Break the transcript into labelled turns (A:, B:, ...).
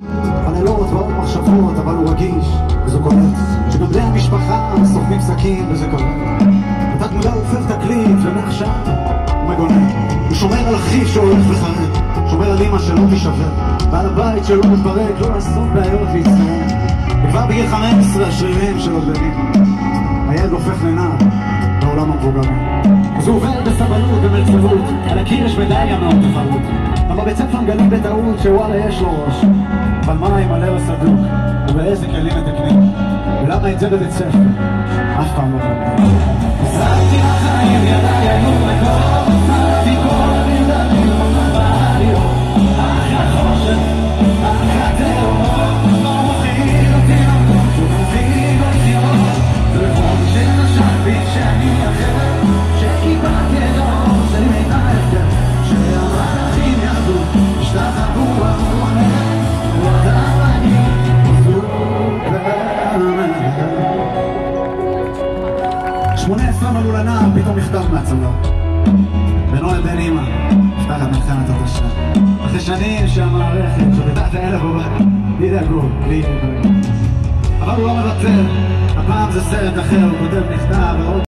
A: בלילות ועוד מחשבות, אבל הוא רגיש וזו קולט שגם בני המשפחה סוחבים שקים וזה קורה. התת מודע הופך תקליט ומעכשיו הוא מגונן. הוא שומר על אחי שהולך וחרד, שומר על אמא שלא תישבר, ועל הבית שלא מתברק, לא לעשות בעיות להצטער. וכבר בגיל 15 השרירים שלו גדלים, הילד הופך לנער בעולם המבוגרים. אז הוא עובר בסבלות ומרצבות, על הקיר יש מדליה מאוד תחרות, אבל בבית ספר מגלים בטעות שוואלה יש לו ראש, אבל מה אם הלב הסדוק ובאיזה כלים מתקנים, ולמה את זה בבית ספר אף פעם לא קורה. עזרתי לחיים ידיי היו מקום, עזרתי כל המדעים בבעיות, אחרי החושך, אחרי התאומות, לא מוכיח אותי למקום שהוא מוביל אותיות, ולכל שנשאתי שאני אחר, שקיבלתי את האור שלי מן ההבדל, שהמלאכים ירדו, השתחוו במונה, ואדם אני סופרמן. 18 מלאו לנער, פתאום מכתב מהצבא. בינו לבין אמא, נפתחת מלחמת התשה. אחרי שנים שהמערכת שותתה את הילד בבית, ידאגו, אבל הוא לא מוותר, הפעם זה סרט אחר, הוא כותב מכתב ועוד